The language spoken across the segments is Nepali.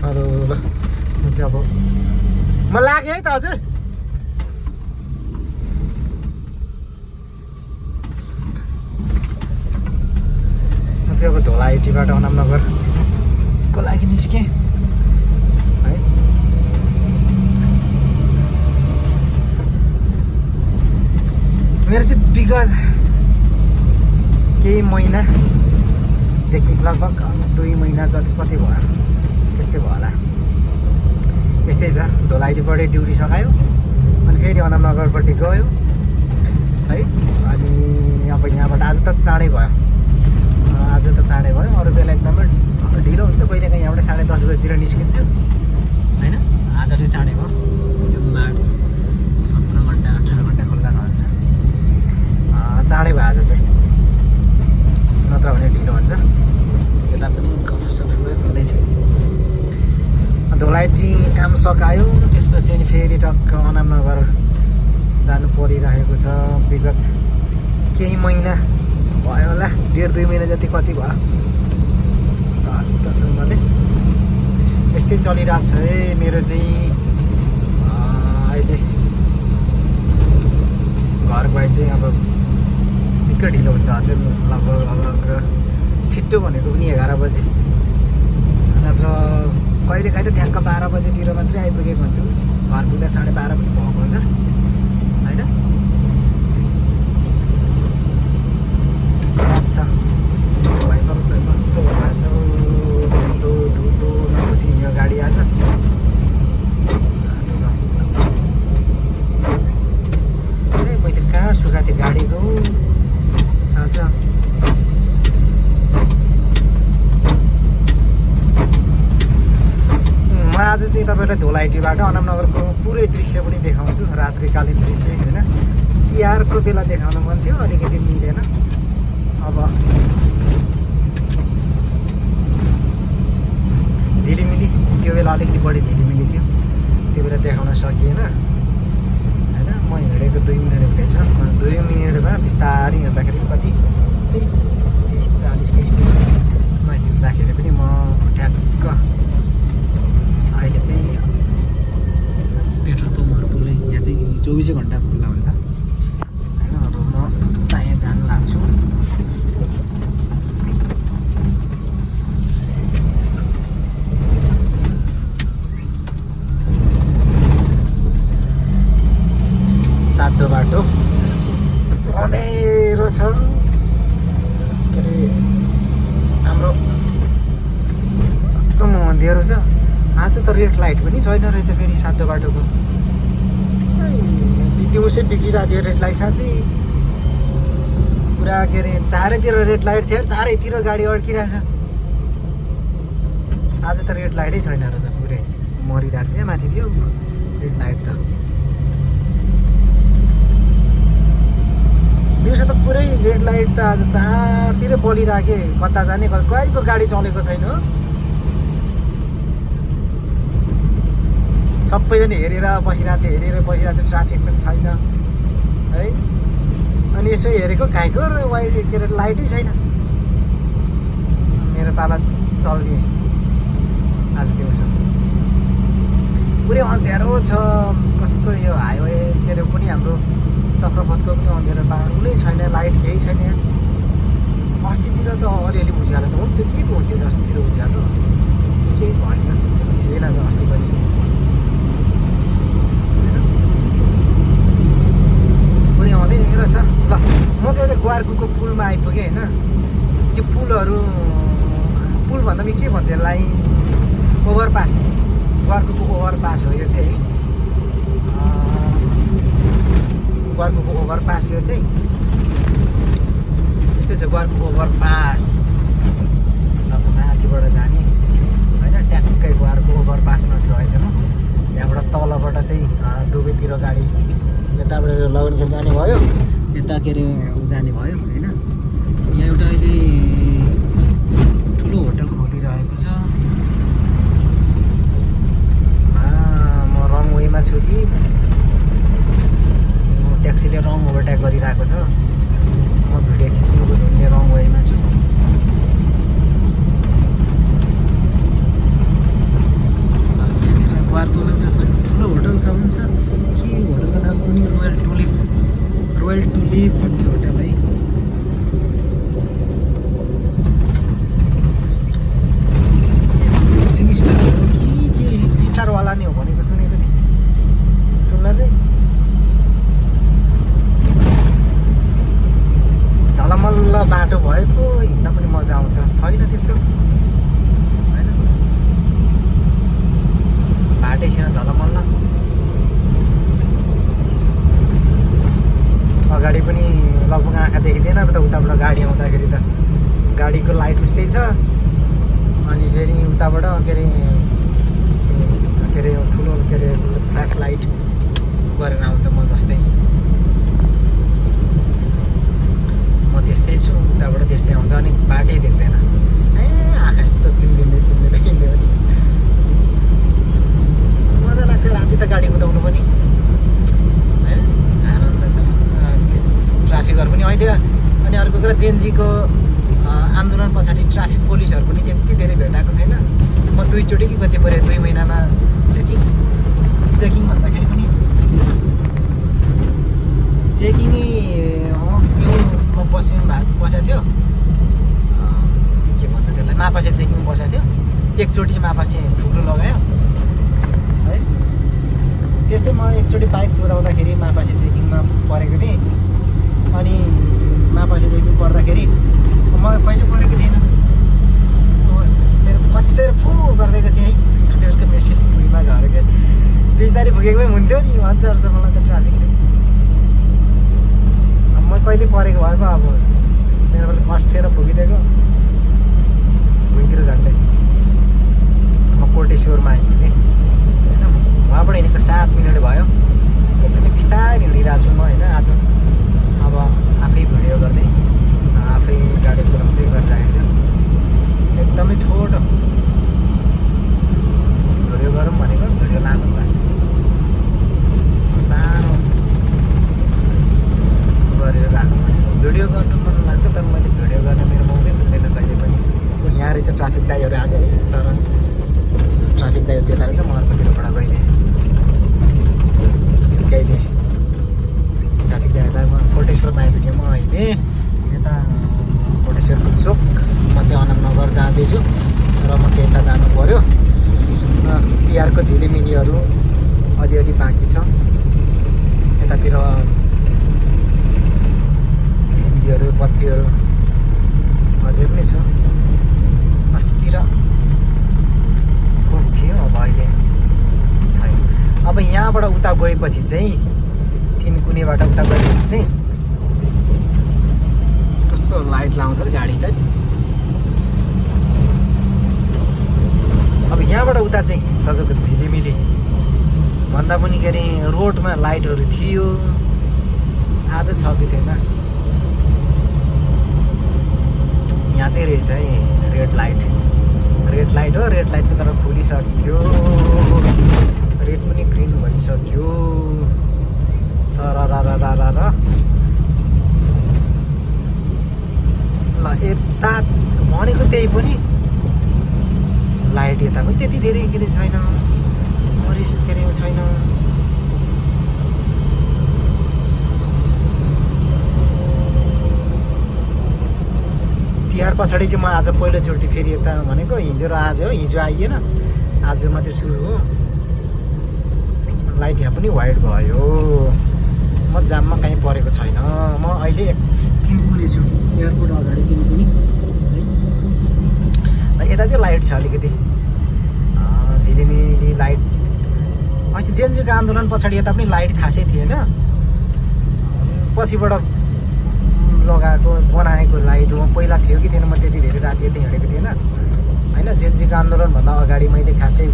अरू ल म चाहिँ अब म लागेँ है त हजुर म चाहिँ अब धोलाइटीबाट अनामनगरको लागि निस्केँ है मेरो चाहिँ विगत केही महिनादेखि लगभग 2 महिना जति कति भयो त्यस्तै भयो होला यस्तै छ धोलाइटीबाटै ड्युटी सकायो अनि फेरि अनामनगरपट्टि गयो है अनि अब यहाँबाट आज त चाँडै भयो आज त चाँडै भयो अरू बेला एकदमै ढिलो हुन्छ कहिलेकाहीँ यहाँबाट 10:30 बजीतिर निस्किन्छु होइन आज चाहिँ चाँडै भयो यो माड 17 घन्टा 18 घन्टा खुल्ला रहन्छ चाँडै भयो आज चाहिँ नत्र भने ढिलो हुन्छ यता पनि गफसफ गर्दैछ धोलाइटी काम सकायो त्यसपछि अनि फेरि टक्क अनामनगर जानु परिरहेको छ विगत केही महिना भयो होला 1.5-2 महिना जति कति भयो सालसम्मले यस्तै चलिरहेको छ है मेरो चाहिँ अहिले घर गए चाहिँ अब निकै ढिलो हुन्छ अझै लगभग छिट्टो भनेको पनि 11 बजी नत्र कहिलेकाहीँ त ठ्याक्क 12 बजीतिर मात्रै आइपुगेको हुन्छु घर पुग्दा 12:30 पनि भएको हुन्छ होइन अच्छा भाइको चाहिँ कस्तो भएछ धुलो धुलो नपछि यो गाडी आज मैले कहाँ सुकाएको थिएँ गाडीको आज म आज चाहिँ तपाईँलाई धोलाइटीबाट अनामनगरको पुरै दृश्य पनि देखाउँछु रात्रिकालीन दृश्य होइन तिहारको बेला देखाउन मन थियो अलिकति मिलेन अब झिलिमिली त्यो बेला अलिकति बढी झिलिमिली थियो त्यो बेला देखाउन सकिएन होइन म हिँडेको 2 मिनट हुँदैछ 2 मिनटमा बिस्तारै हिँड्दाखेरि कति 30-40को स्पिडमा हिँड्दाखेरि पनि म ठ्याक्क अहिले चाहिँ पेट्रोल पम्पहरू पुरै यहाँ चाहिँ 24 घन्टा खुल्ला हुन्छ होइन अब म त्यहाँ जान लाग्छु सातो बाटो अँधेरो छ के अरे हाम्रो एकदम अँधेरो छ आज त रेड लाइट पनि छैन रहेछ फेरि सातो बाटोको दिउँसै बिग्रिरहेको थियो रेड लाइट साँच्चै पुरा के अरे चारैतिर रेड लाइट छ चारैतिर गाडी अड्किरहेछ आज त रेड लाइटै छैन रहेछ पुरै मरिरहेको छ यहाँ माथि थियो रेड लाइट त दिउँसो त पुरै रेड लाइट त आज चारतिर बलिराखेँ कता जाने कहीँको गाडी चलेको छैन हो सबैजना हेरेर बसिरहेको छ ट्राफिक पनि छैन है अनि यसो हेरेको घाइको र वाइट के अरे लाइटै छैन मेरो पाला चल्ने आज दिउँसो पुरै अँध्यारो छ कस्तो यो हाइवे के अरे पनि हाम्रो चक्रपथको पनि अँध्यारो कुनै छैन लाइट केही छैन अस्तितिर त अलिअलि उज्यालो त हुन्थ्यो के हुन्थ्यो अस्तितिर उज्यालो केही भएन थिएन अस्ति पनि पुरै अँधेरो छ ल म चाहिँ अहिले ग्वारकुको पुलमा आइपुगेँ होइन यो पुल भन्दा पनि के भन्छ यसलाई ओभरपास ग्वारकुको ओभरपास हो यो चाहिँ ग्वारकुको ओभरपास यो चाहिँ यस्तै छ ग्वारकुको ओभरपास अब माथिबाट जाने होइन ट्याक्कै ग्वारको ओभरपासमा छु अहिले म यहाँबाट तलबाट चाहिँ दुवैतिर गाडी यताबाट लगन खेल जाने भयो यता के अरे जाने भयो होइन यहाँ एउटा अहिले ठुलो होटल खोलिरहेको छ म रङ वेमा छु कि ट्याक्सीले रङ ओभरटेक गरिरहेको छ म भिडियो खिच्नु ढुङ्गे रङ वेमा छु उताबाट के अरे ठुलो के अरे फ्ल्यास लाइट गरेर आउँछ म जस्तै। म त्यस्तै छु, उताबाट त्यस्तै आउँछ अनि बाटै देख्दैन। आकाश त चिम्लिँदै हिँड्यो नि मजा लाग्छ। राति त गाडी कुदाउनु पनि होइन आनन्द छ। ट्राफिकहरू पनि अहिले अनि अर्को कुरा जेनजीको आन्दोलन पछाडि ट्राफिक पुलिसहरू पनि त्यति धेरै भेटाएको छैन। म 2 चोटि कि कति पऱ्यो 2 महिनामा चेकिङ भन्दाखेरि पनि चेकिङै यो म बसेको थियो के भन्छ त्यसलाई मापासे चेकिङ बसेको थियो। एकचोटि चाहिँ मापासे ठुलो लगायो है। त्यस्तै म एकचोटि बाइक कुदाउँदाखेरि मापासे चेकिङमा परेको थिएँ। अनि मापासे चेकिङ पर्दाखेरि म कहिले परेको थिएन, मेरो कसेर फु गरिदिएको थिएँ है। झन्डै उसको मेसिन भुइँमा झरेको बिस्तारै पुगेकै हुन्थ्यो नि भन्छ मलाई त ट्राफिकले। म कहिले परेको भएको अब मेरो कसेर पुगिदिएको भुइँतिर झन्डै। म कोटेश्वरमा आइपुगेँ होइन, उहाँबाट हिँडेको 7 मिनट भयो। एकदमै बिस्तारै हिँडिरहेको छु म होइन। आज अब आफै भिडियो गर्दै आफै गाडी कुदाउँदै गरिरहेको थियो। एकदमै छोटो भिडियो गरौँ भनेको भिडियो लानु भएको सानो गरेर राख्नु भनेको भिडियो गर्नु मन लाग्छ। तर मैले भिडियो गर्न मेरो मौकै मिल्दैन कहिले पनि। यहाँ रहेछ ट्राफिक दाइहरू आज, तर ट्राफिक दाइहरू त्यता रहेछ। म अर्कोतिरबाट गइदिएँ, झुक्काइदिएँ ट्राफिक दाइहरूलाई। म कोटेश्वरमा आइपुगेँ म अहिले यता कोटेश्वरको चोक। म चाहिँ अनमनगर जाँदैछु र म चाहिँ यता जानु पऱ्यो। तिहारको झिलिमिलीहरू अलिअलि बाँकी छ यतातिर। झिलिमिलीहरू बत्तीहरू अझै पनि छ। अस्तितिर खुब थियो, अब अहिले छैन। अब यहाँबाट उता गएपछि चाहिँ तिनकुनेबाट उता गएपछि चाहिँ कस्तो लाइट लाउँछ र गाडी त। अब यहाँबाट उता चाहिँ तपाईँको झिलिमिली भन्दा पनि के अरे रोडमा लाइटहरू थियो, आज छ कि छैन। यहाँ चाहिँ रहेछ है रेड लाइट हो। रेड लाइटको तर खुलिसक्यो, रेड पनि ग्रिन भइसक्यो। सरररररर ल यता भनेको त्यही पनि लाइट यता पनि त्यति धेरै के अरे छैन, के अरे छैन। तिहार पछाडि चाहिँ म आज पहिलोचोटि फेरि यता भनेको हिजो र आज हो। हिजो आइएन, आज मात्रै सुरु हो। लाइट यहाँ पनि वाइट भयो। म जाममा कहीँ परेको छैन। म अहिले तिनकुने छु, एयरपोर्ट अगाडि तिनकुने है। यता चाहिँ लाइट छ अलिकति झिलिमिली लाइट। अस्ति जेनजीको आन्दोलन पछाडि यता पनि लाइट खासै थिएन। पछिबाट लगाएको बनाएको लाइट हो। पहिला थियो कि थिएन, म त्यति धेरै राति यतै हिँडेको थिएन होइन। जेनजीको आन्दोलनभन्दा अगाडि मैले खासै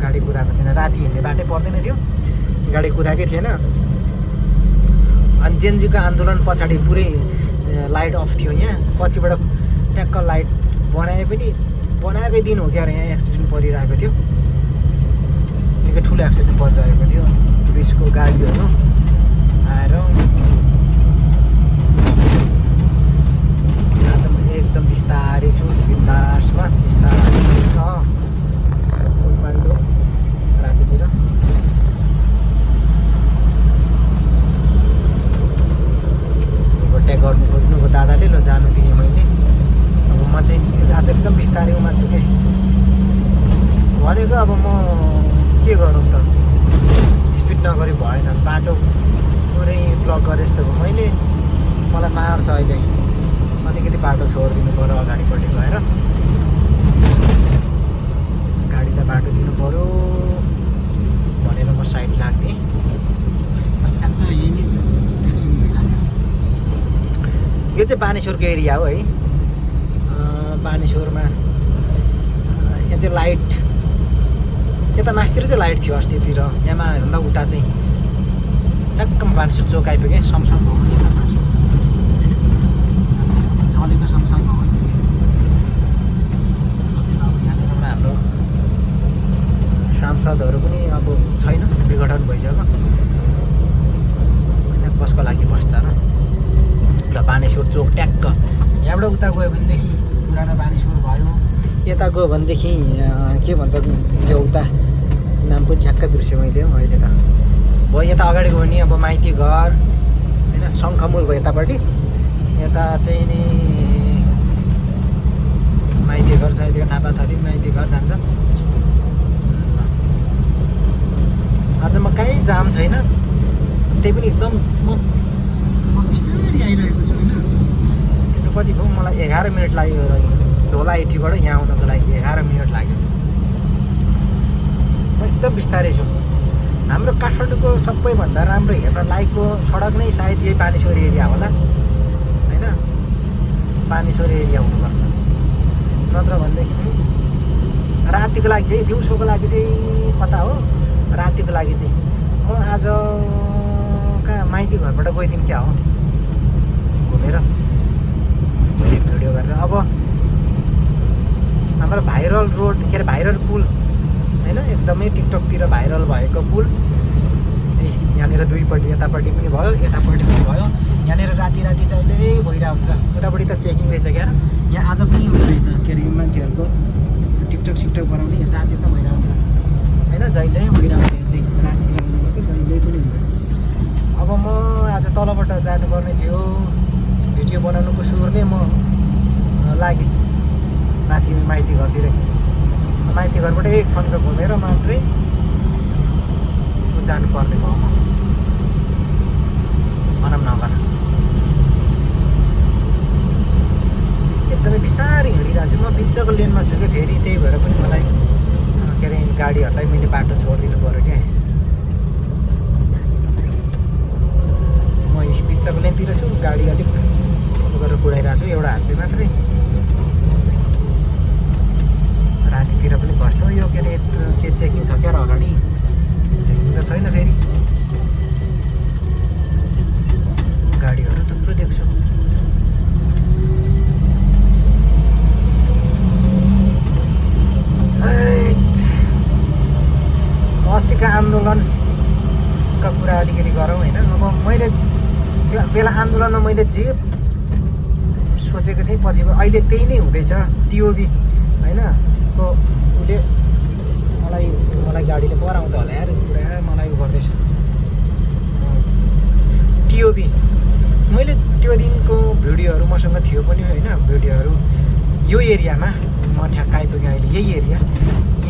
गाडी कुदाएको थिएन। राति हिँड्ने बाटै पर्दैन थियो, गाडी कुदाएकै थिएन। अनि जेनजीको आन्दोलन पछाडि पुरै लाइट अफ थियो यहाँ। पछिबाट ट्याक्क लाइट बनाएकै दिन हो क्या यहाँ एक्सिडेन्ट परिरहेको थियो। निकै ठुलो एक्सिडेन्ट परिरहेको थियो। पुलिसको गाडीहरू आएर आज म एकदम बिस्तारै छु, बिन्दासमा बिस्तारै मान्डो रातितिर। ट्याग गर्नु खोज्नुको दादाले ल जानु दिएँ मैले। अब म चाहिँ आज एकदम बिस्तारै उमा छु क्या भनेको। अब म के गरौँ त, स्पिड नगरी भएन। बाटो पुरै ब्लक गरे जस्तो भयो मैले। मलाई मार्छ अहिले। अलिकति बाटो छोडिदिनु पऱ्यो अगाडिपट्टि गएर, गाडीलाई बाटो दिनु पऱ्यो भनेर म साइड लाग्थेँ। यो चाहिँ बानेश्वरको एरिया हो है। बानेश्वरमा यहाँ चाहिँ लाइट यता मास्तिर चाहिँ लाइट थियो अस्तितिर यहाँभन्दा उता चाहिँ टक्क बानेश्वर चोक आइपुगेँ संसद भवन यता चलेको संसद भवन अझै अब यहाँनिर हाम्रो सांसदहरू पनि अब छैन विघटन भइसक्यो होइन कसको लागि बस्छ र बानेश्वर चोक ट्याक्क यहाँबाट उता गयो भनेदेखि पुरानो बानेश्वर भयो यता गयो भनेदेखि के भन्छ यो उता नाम पनि ठ्याक्क बिर्सेँ मैले अहिले त भयो यता अगाडि गयो भने अब माइती घर होइन शङ्खमूल भयो यतापट्टि यता चाहिँ नि माइती घर छ यतिको थापाथली माइती घर जान्छ आज म कहीँ जाम छैन त्यही पनि एकदम म बिस्तारै आइरहेको छु होइन कति भयो मलाई 11 मिनट लाग्यो ढोला एटीबाट यहाँ आउनको लागि 11 मिनट लाग्यो म एकदम बिस्तारै छु हाम्रो काठमाडौँको सबैभन्दा राम्रो हेर्न लायकको सडक नै सायद यही बानेश्वर एरिया होला होइन बानेश्वर एरिया हुनुपर्छ नत्र भनेदेखि रातिको लागि चाहिँ दिउँसोको लागि चाहिँ कता हो रातिको लागि चाहिँ म आज कहाँ माइती घरबाट गइदिउँ क्या हो घुमेर भिडियो गरेर अब हाम्रो भाइरल रोड के अरे भाइरल पुल होइन एकदमै टिकटकतिर भाइरल भएको पुल यहाँनिर दुईपट्टि यतापट्टि पनि भयो यतापट्टि पनि भयो यहाँनिर राति राति चाहिँ अहिले भइरहेको हुन्छ उतापट्टि त चेकिङ रहेछ क्या यहाँ आज पनि हुँदैछ के अरे मान्छेहरूको टिकटक सिकटक बनाउने यता त्यता भइरहेको हुन्छ होइन जहिले भइरहेको हुन्छ चाहिँ रातितिर हुनुपर्छ जहिले पनि हुन्छ अब म आज तलबाट जानुपर्ने थियो भिडियो बनाउनुको सुरुमै म लागेँ माथि माइती घरतिरै माइती घरबाट एक फन्का घुमेर मात्रै जानुपर्ने भयो म भनौँ नगर एकदमै बिस्तारै हिँडिरहेको छु म बिचको लेनमा छु कि फेरि त्यही भएर पनि मलाई के अरे गाडीहरूलाई मैले बाटो छोडिदिनु पऱ्यो क्या म बिचको लेनतिर छु गाडी अलिक गरेर कुदाइरहेको छु एउटा हातले मात्रै रातितिर पनि कस्तो यो के अरे के चेकिङ छ क्या र अगाडि चेकिङ त छैन फेरि गाडीहरू थुप्रो देख्छु अस्तिको आन्दोलनका कुरा अलिकति गरौँ होइन अब मैले त्यो बेला आन्दोलनमा मैले जे सोचेको थिएँ पछि अहिले त्यही नै हुँदैछ टिओबी होइन को उसले मलाई गाडीले पराउँछ होला यार पुरा मलाई उ गर्दैछ टिओबी मैले त्यो दिनको भिडियोहरू मसँग थियो पनि होइन भिडियोहरू यो एरियामा म ठ्याक्क आइपुगेँ अहिले यही एरिया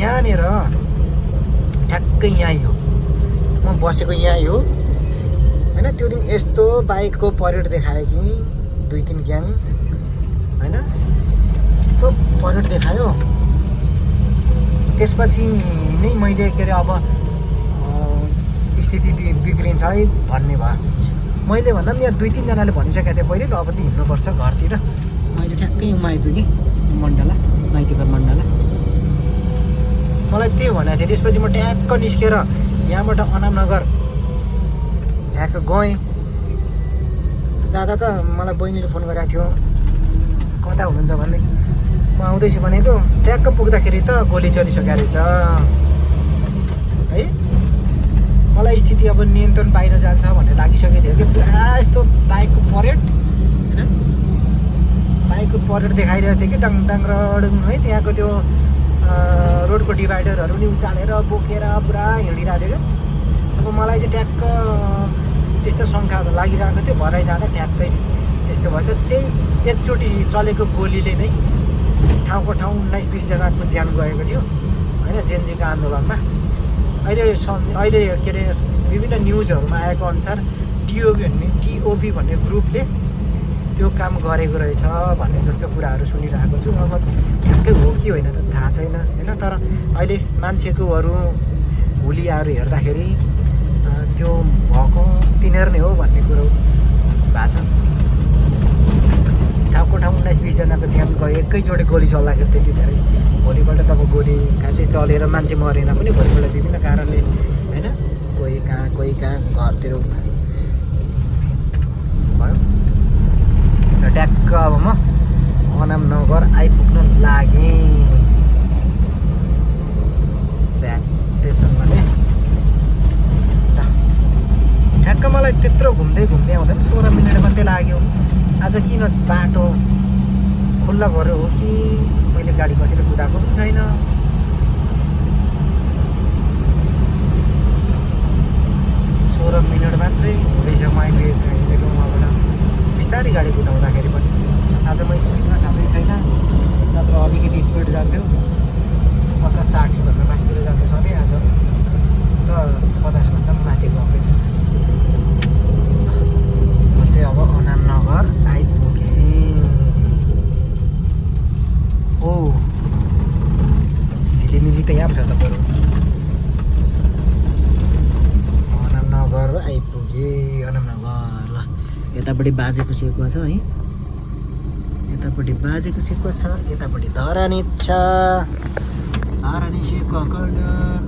यहाँनिर ठ्याक्कै यहीँ हो म बसेको यहीँ हो होइन त्यो दिन यस्तो बाइकको परेड देखायो कि 2-3 ग्याङ होइन यस्तो परेड देखायो त्यसपछि नै मैले के अरे अब स्थिति बिग्रिन्छ है भन्ने भयो मैले भन्दा पनि यहाँ 2-3 जनाले भनिसकेको थिएँ पहिले अब चाहिँ हिँड्नुपर्छ घरतिर मैले ठ्याक्कै उमा आइपुगेँ मण्डला माइतीघर मण्डला मलाई त्यही भनेको थियो त्यसपछि म ट्याक्क निस्केर यहाँबाट अनामनगर ठ्याक्क गएँ जाँदा त मलाई बहिनीले फोन गरेको थियो कता हुनुहुन्छ भन्दै म आउँदैछु भनेको ट्याक्क पुग्दाखेरि त गोली चलिसकेको रहेछ है मलाई स्थिति अब नियन्त्रण बाहिर जान्छ भन्ने लागिसकेको थियो कि पुरा यस्तो बाइकको परेड होइन बाइकको परेड देखाइरहेको थियो कि डाङ डाङ रडुङ है त्यहाँको त्यो रोडको डिभाइडरहरू नि उचालेर बोकेर पुरा हिँडिरहेको थियो क्या अब मलाई चाहिँ ट्याक्क त्यस्तो शङ्का लागिरहेको थियो भराइ जाँदा ट्याक्कै त्यस्तो भएछ त्यही एकचोटि चलेको गोलीले नै ठाउँको ठाउँ 19-20 जनाको ज्यान गएको थियो होइन जेनजीको आन्दोलनमा अहिले के अरे विभिन्न न्युजहरूमा आएको अनुसार टिओबी भन्ने ग्रुपले त्यो काम गरेको रहेछ भन्ने जस्तो कुराहरू सुनिरहेको छु अब ठ्याक्कै हो कि होइन त थाहा छैन होइन तर अहिले मान्छेकोहरू हुलियाहरू हेर्दाखेरि त्यो भएको तिनीहरू नै हो भन्ने कुरो भएको छ ठाउँको ठाउँ 19-20 जनाको ज्यान गयो एकैचोटि गोली चल्दाखेरि त्यति धेरै। भोलिपल्ट त अब गोली खासै चलेर मान्छे मरेन पनि भोलिपल्ट विभिन्न कारणले होइन, कोही कहाँ घरतिर भयो। र ट्याक्क अब म अनामनगर आइपुग्न लागेँ स्टेसनमा। ठ्याक्क मलाई त्यत्रो घुम्दै आउँदा पनि 16 मिनट मात्रै लाग्यो। आज किन बाटो खुल्ला भएर हो कि मैले गाडी कसैले कुदाएको पनि छैन। 16 मिनट मात्रै हुँदैछ मैले हिँडेको उहाँबाट बिस्तारै गाडी कुदाउँदाखेरि पनि। आज म स्पिडमा छाँदै छैन, नत्र अलिकति स्पिड जान्थ्यो 50-60 भन्दा माथितिर जान्थ्यो सधैँ। आज त 50 भन्दा पनि माथि गएकै छ। म चाहिँ अब अनामनगर आइपुगेँ। ओ झिलिमिली त यहाँ छ त बरु। अनामनगर आइपुगेँ। अनामनगर ल यतापट्टि बाजेको सेकुवा छ है, यतापट्टि बाजेको सेकुवा छ, यतापट्टि धरानी छ, धरानी सेकुवा कर्नर।